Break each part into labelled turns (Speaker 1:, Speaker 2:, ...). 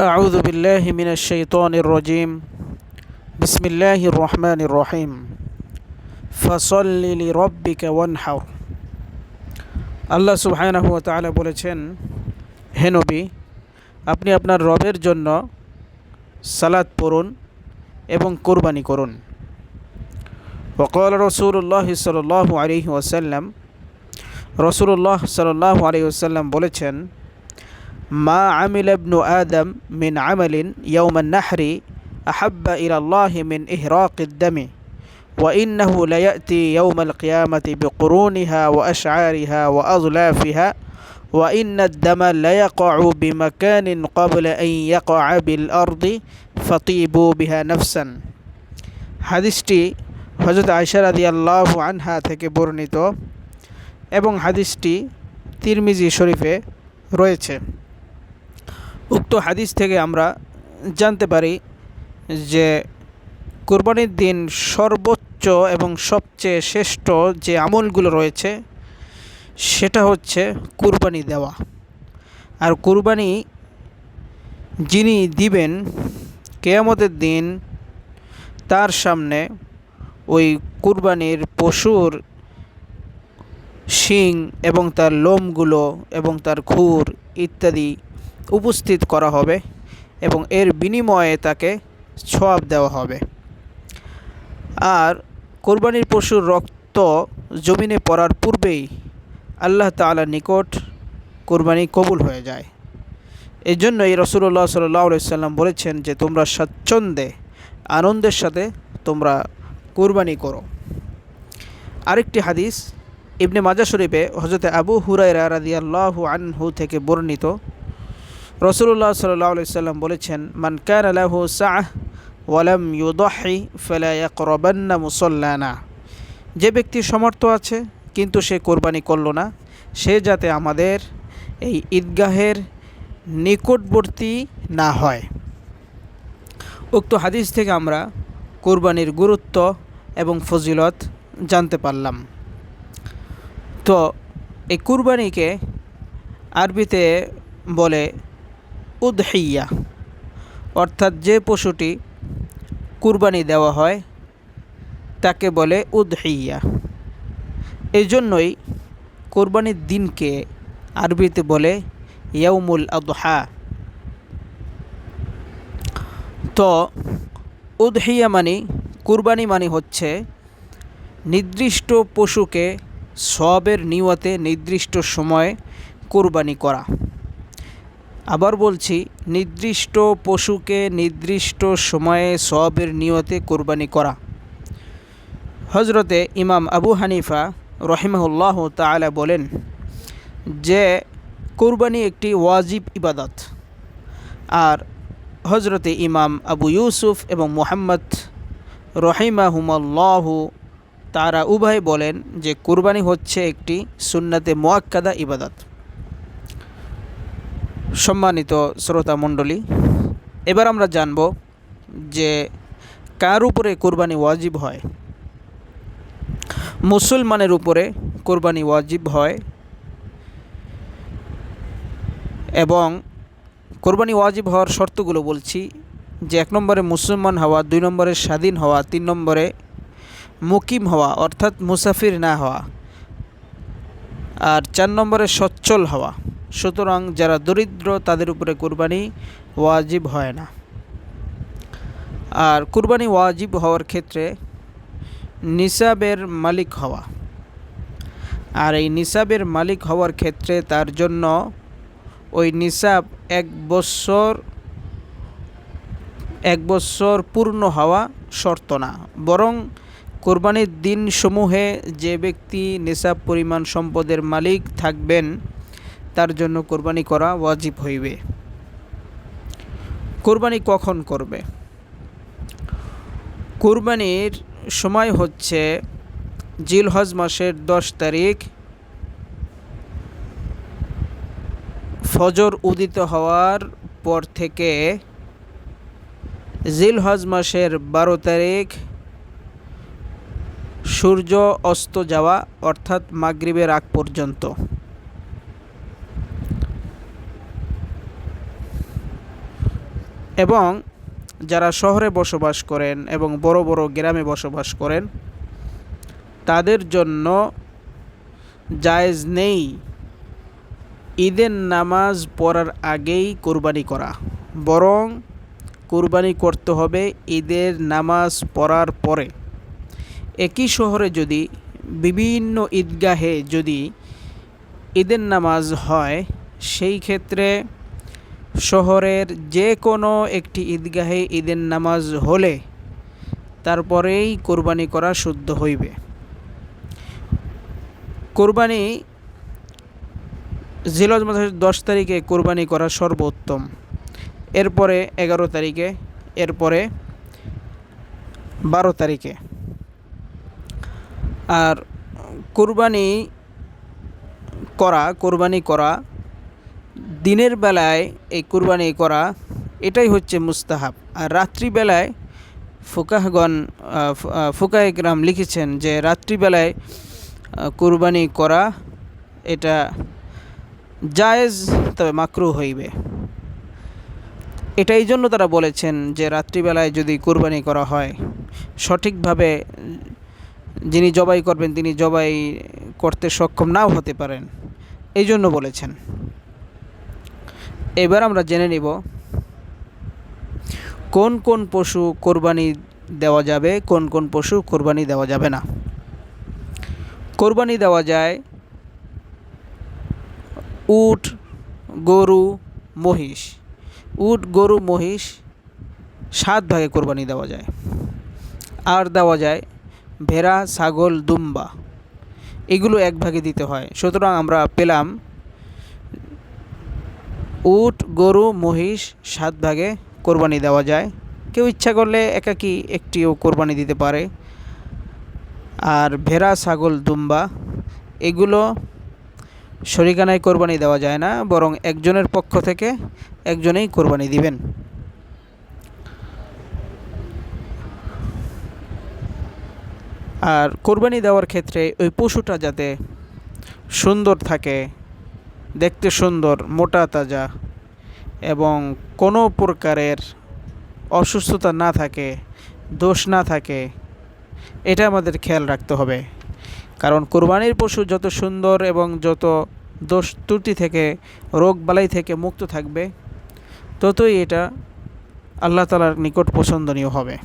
Speaker 1: أعوذ بالله من الشيطان الرجيم بسم الله الرحمن الرحيم فصل لربك وانحر আল্লাহ সুবহানাহু ওয়া তাআলা বলেছেন, হে নবী, আপনি আপনার রবের জন্য সালাত পড়ুন এবং কুরবানি করুন। وقال رسول الله صلى الله عليه وسلم রাসূলুল্লাহ সাল্লাল্লাহু আলাইহি ওয়াসাল্লাম বলেছেন, মা আমিলা ইবনু আদম মিন আমালিন ইয়াওমান নাহরি আহাব্বা ইলাল্লাহি মিন ইহরাকিদ দামি ওয়া ইন্নাহু লায়াতি ইয়াওমাল কিয়ামাতি বিকুরুনিহা ওয়া আশআরিহা ওয়া আযলাফিহা ওয়া ইন্নাদ দামা লায়াকউ বিমাকানিন ক্বাবলা আন ইয়াকআ বিল আরদি ফাতিবু বিহা নাফসান। হাদিসটি হযরত আয়েশা রাদিয়াল্লাহু আনহা থেকে বর্ণিত এবং হাদিসটি তিরমিজি শরীফে রয়েছে। উক্ত হাদিস থেকে আমরা জানতে পারি যে কুরবানির দিন সর্বোচ্চ এবং সবচেয়ে শ্রেষ্ঠ যে আমলগুলো রয়েছে সেটা হচ্ছে কুরবানি দেওয়া। আর কুরবানি যিনি দিবেন কিয়ামতের দিন তার সামনে ওই কুরবানির পশুর শিং এবং তার লোমগুলো এবং তার খুর ইত্যাদি উপস্থিত করা হবে এবং এর বিনিময়ে তাকে সওয়াব দেওয়া হবে। আর কোরবানির পশুর রক্ত জমিনে পড়ার পূর্বেই আল্লাহ তাআলার নিকট কোরবানি কবুল হয়ে যায়। এই জন্যই রাসূলুল্লাহ সাল্লাল্লাহু আলাইহি ওয়াসাল্লাম বলেছেন যে তোমরা স্বাচ্ছন্দ্যে আনন্দের সাথে তোমরা কোরবানি করো। আরেকটি হাদিস ইবনে মাজাহ শরীফে হযরত আবু হুরায়রা রাদিয়াল্লাহু আনহু থেকে বর্ণিত, রাসূলুল্লাহ সাল্লাল্লাহু আলাইহি ওয়াসাল্লাম বলেছেন, মান কানা লাহু সাআহ ওয়া লাম ইউদহি ফালা ইয়াকরাবান্না মুসাল্লানা। যে ব্যক্তির সামর্থ্য আছে কিন্তু সে কোরবানি করল না, সে যাতে আমাদের এই ঈদগাহের নিকটবর্তী না হয়। উক্ত হাদিস থেকে আমরা কোরবানির গুরুত্ব এবং ফজিলত জানতে পারলাম। তো এই কুরবানিকে আরবিতে বলে উদহিয়া, অর্থাৎ যে পশুটি কুরবানি দেওয়া হয় তাকে বলে উদহিয়া। এই জন্যই কুরবানির দিনকে আরবিতে বলে ইয়াউমুল আদহা। তো উদহিয়া মানে কুরবানি মানে হচ্ছে নির্দিষ্ট পশুকে সওয়াবের নিয়তে নির্দিষ্ট সময়ে কুরবানি করা। আবার বলছি, নির্দিষ্ট পশুকে নির্দিষ্ট সময়ে সওয়াবের নিয়তে কুরবানি করা। হযরতে ইমাম আবু হানিফা রহিমাহুল্লাহ তাআলা বলেন যে কুরবানি একটি ওয়াজিব ইবাদত। আর হযরতে ইমাম আবু ইউসুফ এবং মুহাম্মদ রহিমাহুমুল্লাহু তারা উভয় বলেন যে কুরবানি হচ্ছে একটি সুন্নাতে মুআক্কাদা ইবাদত। সম্মানিত শ্রোতা মণ্ডলী, এবার আমরা জানব যে কার উপরে কুরবানি ওয়াজিব হয়। মুসলমানের উপরে কুরবানি ওয়াজিব হয় এবং কুরবানি ওয়াজিব হওয়ার শর্তগুলো বলছি যে 1 নম্বরে মুসলমান হওয়া, 2 নম্বরে স্বাধীন হওয়া, 3 নম্বরে মুকিম হওয়া অর্থাৎ মুসাফির না হওয়া, আর 4 নম্বরে সচ্ছল হওয়া। সুতরাং যারা দরিদ্র তাদের উপরে কুরবানি ওয়াজিব হয় না। আর কুরবানি ওয়াজিব হওয়ার ক্ষেত্রে নিসাবের মালিক হওয়া, আর এই নিসাবের মালিক হওয়ার ক্ষেত্রে তার জন্য ওই নিসাব 1 বছর পূর্ণ হওয়া শর্ত না, বরং কোরবানির দিন সমূহে যে ব্যক্তি নিসাব পরিমাণ সম্পদের মালিক থাকবেন তার জন্য কোরবানি করা ওয়াজিব হইবে। কোরবানি কখন করবে? কোরবানির সময় হচ্ছে জিলহজ মাসের 10 তারিখ ফজর উদিত হওয়ার পর থেকে জিলহজ মাসের 12 তারিখ সূর্য অস্ত যাওয়া অর্থাৎ মাগরিবের আগ পর্যন্ত। এবং যারা শহরে বসবাস করেন এবং বড় বড় গ্রামে বসবাস করেন তাদের জন্য জায়েজ নেই ঈদের নামাজ পড়ার আগেই কোরবানি করা, বরং কোরবানি করতে হবে ঈদের নামাজ পড়ার পরে। একই শহরে যদি বিভিন্ন ঈদগাহে যদি ঈদের নামাজ হয়, সেই ক্ষেত্রে শহরের যে কোনো একটি ঈদগাহে ঈদের নামাজ হলে তারপরেই কোরবানি করা শুদ্ধ হইবে। কোরবানি জিলহজ মাসের 10 তারিখে কোরবানি করা সর্বোত্তম, এরপরে 11 তারিখে, এরপরে 12 তারিখে। আর কোরবানি করা দিনের বেলায় এই কোরবানি করা এটাই হচ্ছে মুস্তাহাব। আর রাত্রিবেলায় ফুকাহে কেরাম লিখেছেন যে রাত্রিবেলায় কোরবানি করা এটা জায়েজ, তবে মাকরুহ হইবে। এটা এই জন্য তারা বলেছেন যে রাত্রিবেলায় যদি কোরবানি করা হয়, সঠিকভাবে যিনি জবাই করবেন তিনি জবাই করতে সক্ষম নাও হতে পারেন, এই জন্য বলেছেন। এবার আমরা জেনে নিব কোন কোন পশু কোরবানি দেওয়া যাবে, কোন কোন পশু কোরবানি দেওয়া যাবে না। কোরবানি দেওয়া যায় উট, গরু, মহিষ। উট, গরু, মহিষ 7 ভাগে কোরবানি দেওয়া যায়। আর দেওয়া যায় ভেড়া, ছাগল, দুম্বা, এগুলো 1 ভাগে দিতে হয়। সুতরাং আমরা পেলাম উট, গরু, মহিষ 7 ভাগে কোরবানি দেওয়া যায়। কেউ ইচ্ছা করলে একাকি একটিও কোরবানি দিতে পারে। আর ভেড়া, ছাগল, দুম্বা এগুলো শরিকানায় কোরবানি দেওয়া যায় না, বরং একজনের পক্ষ থেকে একজনেই কোরবানি দিবেন। আর কোরবানি দেওয়ার ক্ষেত্রে ওই পশুটা যাতে সুন্দর থাকে, দেখতে সুন্দর, মোটা তাজা এবং কোনো প্রকারের অসুস্থতা না থাকে, দোষ না থাকে, এটা আমাদের খেয়াল রাখতে হবে। কারণ কোরবানির পশু যত সুন্দর এবং যত দোষ ত্রুটি থেকে, রোগ বালাই থেকে মুক্ত থাকবে, ততই এটা আল্লাহ তাআলার নিকট পছন্দনীয় হবে।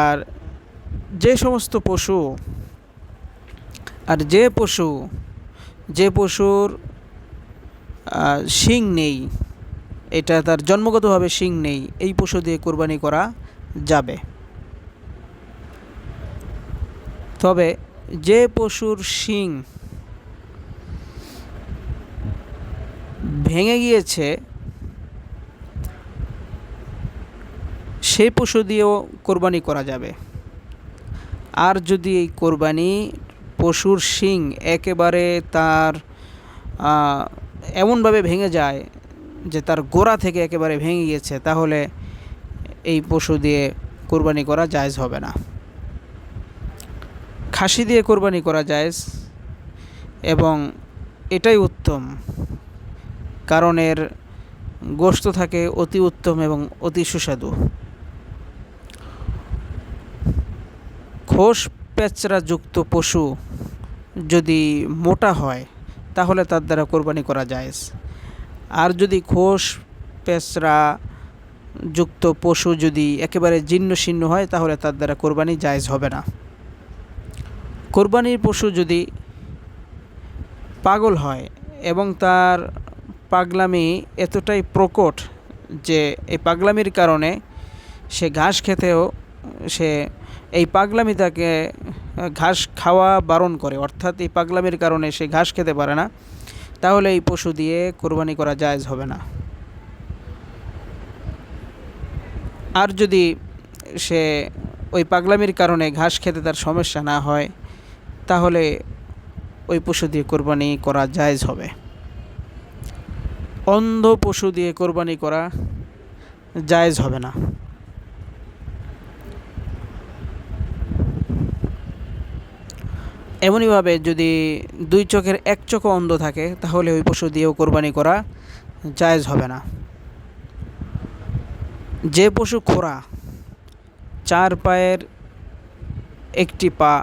Speaker 1: আর যে সমস্ত পশু যে পশুর শিং নেই, এটা তার জন্মগতভাবে শিং নেই, এই পশু দিয়ে কোরবানি করা যাবে। তবে যে পশুর শিং ভেঙে গিয়েছে সেই পশু দিয়েও কোরবানি করা যাবে। আর যদি এই কোরবানি পশুর শিং একেবারে তার এমনভাবে ভেঙে যায় যে তার গোড়া থেকে একেবারে ভেঙে গিয়েছে, তাহলে এই পশু দিয়ে কোরবানি করা জায়েজ হবে না। খাসি দিয়ে কোরবানি করা জায়েজ এবং এটাই উত্তম, কারণ এর গোশত থাকে অতি উত্তম এবং অতি সুস্বাদু। খোস পেঁচড়া যুক্ত পশু যদি মোটা হয় তাহলে তার দ্বারা কোরবানি করা জায়েজ। আর যদি খোস পেঁচড়া যুক্ত পশু যদি একেবারে জীর্ণ শীর্ণ হয় তাহলে তার দ্বারা কোরবানি জায়েজ হবে না। কোরবানির পশু যদি পাগল হয় এবং তার পাগলামি এতটাই প্রকট যে এই পাগলামির কারণে সে ঘাস খেতেও এই পাগলামি তাকে ঘাস খাওয়া বারণ করে, অর্থাৎ এই পাগলামির কারণে সে ঘাস খেতে পারে না, তাহলে এই পশু দিয়ে কোরবানি করা জায়েজ হবে না। আর যদি সে ওই পাগলামির কারণে ঘাস খেতে তার সমস্যা না হয়, তাহলে ওই পশু দিয়ে কোরবানি করা জায়েজ হবে। অন্ধ পশু দিয়ে কোরবানি করা জায়েজ হবে না। এমনইভাবে যদি 2 চোখের 1 চোখও অন্ধ থাকে তাহলে ওই পশু দিয়েও কোরবানি করা জায়েজ হবে না। যে পশু খোঁড়া, 4 পায়ের একটি পা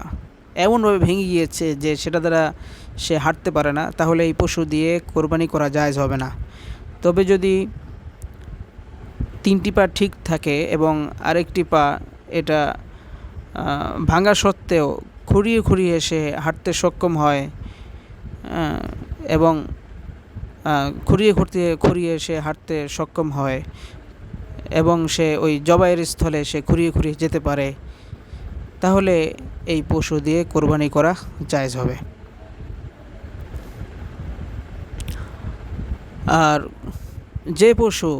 Speaker 1: এমনভাবে ভেঙে গিয়েছে যে সেটা দ্বারা সে হাঁটতে পারে না, তাহলে এই পশু দিয়ে কোরবানি করা জায়েজ হবে না। তবে যদি 3টি পা ঠিক থাকে এবং আরেকটি পা এটা ভাঙা সত্ত্বেও খুঁড়িয়ে খুঁড়িয়ে সে হাঁটতে সক্ষম হয় এবং খুঁড়িয়ে সে হাঁটতে সক্ষম হয় এবং সে ওই জবাইয়ের স্থলে সে খুঁড়িয়ে যেতে পারে, তাহলে এই পশু দিয়ে কোরবানি করা জায়েজ হবে। আর যে পশু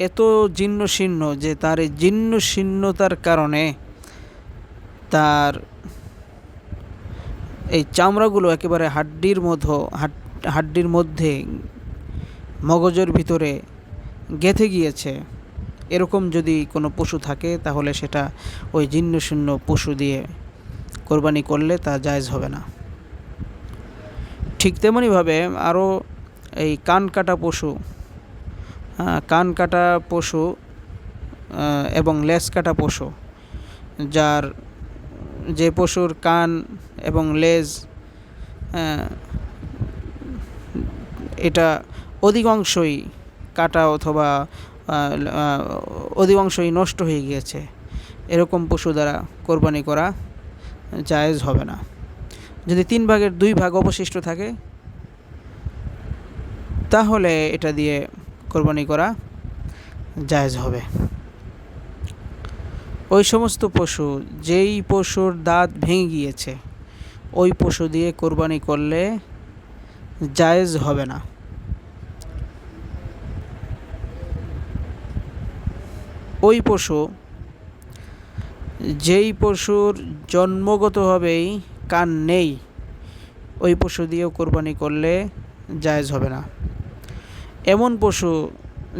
Speaker 1: এত জীর্ণ শীর্ণ যে তার এই জীর্ণ শীর্ণতার কারণে তার এই চামড়াগুলো একেবারে হাড্ডির মধ্যে মগজের ভিতরে গেঁথে গিয়েছে, এরকম যদি কোনো পশু থাকে তাহলে সেটা ওই জীর্ণ শীর্ণ পশু দিয়ে কোরবানি করলে তা জায়েজ হবে না। ঠিক তেমনিভাবে আরও এই কান কাটা পশু এবং লেজ কাটা পশু, যে পশুর কান এবং লেজ এটা অধিকাংশই কাটা অথবা অধিকাংশই নষ্ট হয়ে গিয়েছে, এরকম পশু দ্বারা কোরবানি করা জায়েজ হবে না। যদি 3 ভাগের 2 ভাগ অবশিষ্ট থাকে তাহলে এটা দিয়ে কোরবানি করা জায়েজ হবে। ওই সমস্ত পশু, যেই পশুর দাঁত ভেঙে গিয়েছে, ওই পশু দিয়ে কোরবানি করলে জায়েজ হবে না। ওই পশু, যেই পশুর জন্মগতভাবেই কান নেই, ওই পশু দিয়েও কোরবানি করলে জায়েজ হবে না। এমন পশু,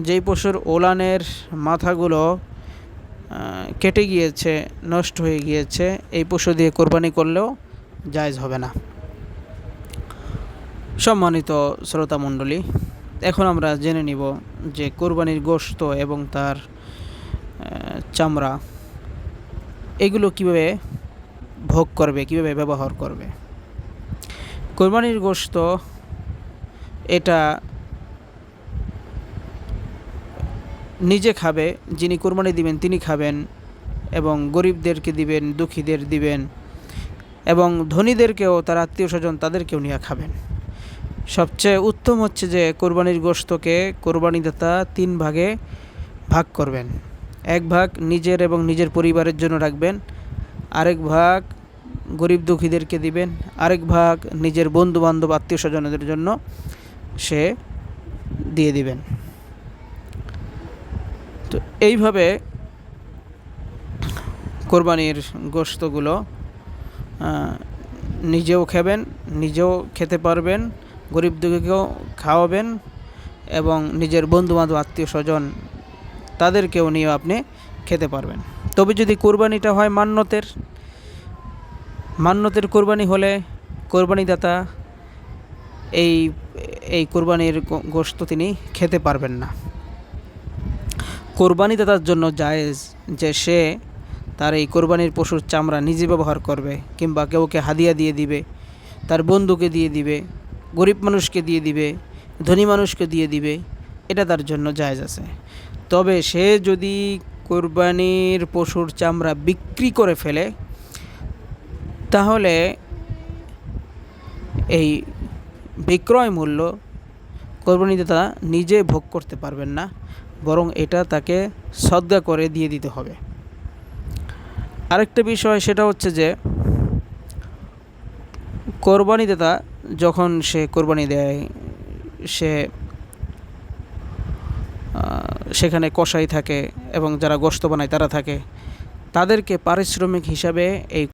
Speaker 1: যেই পশুর ওলানের মাথাগুলো কেটে গিয়েছে, নষ্ট হয়ে গিয়েছে, এই পশু দিয়ে কোরবানি করলেও জায়েজ হবে না। সম্মানিত শ্রোতামণ্ডলী, এখন আমরা জেনে নিব যে কোরবানির গোশত এবং তার চামড়া এগুলো কিভাবে ভোগ করবে, কিভাবে ব্যবহার করবে। কোরবানির গোশত এটা নিজে খাবে, যিনি কোরবানি দিবেন তিনি খাবেন এবং গরিবদেরকে দিবেন, দুঃখীদের দিবেন এবং ধনীদেরকেও, তার আত্মীয় স্বজন তাদেরকেও নিয়ে খাবেন। সবচেয়ে উত্তম হচ্ছে যে কোরবানির গোশতকে কোরবানিদাতা 3 ভাগে ভাগ করবেন। 1 ভাগ নিজের এবং নিজের পরিবারের জন্য রাখবেন, আরেক ভাগ গরিব দুঃখীদেরকে দিবেন, আরেক ভাগ নিজের বন্ধু বান্ধব আত্মীয় স্বজনদের জন্য সে দিয়ে দিবেন। তো এইভাবে কোরবানির গোশতগুলো নিজেও খাবেন, নিজেও খেতে পারবেন, গরিব দুঃখীকেও খাওয়াবেন এবং নিজের বন্ধু বান্ধব আত্মীয় স্বজন তাদেরকেও নিয়ে আপনি খেতে পারবেন। তবে যদি কোরবানিটা হয় মান্যতের কোরবানি হলে কোরবানিদাতা এই কোরবানির গোশত তিনি খেতে পারবেন না। কোরবানিদাতার জন্য জায়েজ যে সে তার এই কোরবানির পশুর চামড়া নিজে ব্যবহার করবে, কিংবা কেউকে হাদিয়া দিয়ে দিবে, তার বন্ধুকে দিয়ে দিবে, গরিব মানুষকে দিয়ে দিবে, ধনী মানুষকে দিয়ে দিবে, এটা তার জন্য জায়েজ আছে। তবে সে যদি কোরবানির পশুর চামড়া বিক্রি করে ফেলে, তাহলে এই বিক্রয় মূল্য কোরবানিদাতা নিজে ভোগ করতে পারবেন না, বরং এটা তাকে সদকা করে দিয়ে দিতে হবে। আরেকটা বিষয় সেটা হচ্ছে যে কোরবানিদাতা যখন সে কোরবানি দেয়, সেখানে কসাই থাকে এবং যারা গোশত বানায় তারা থাকে, তাদেরকে পারিশ্রমিক হিসাবে এই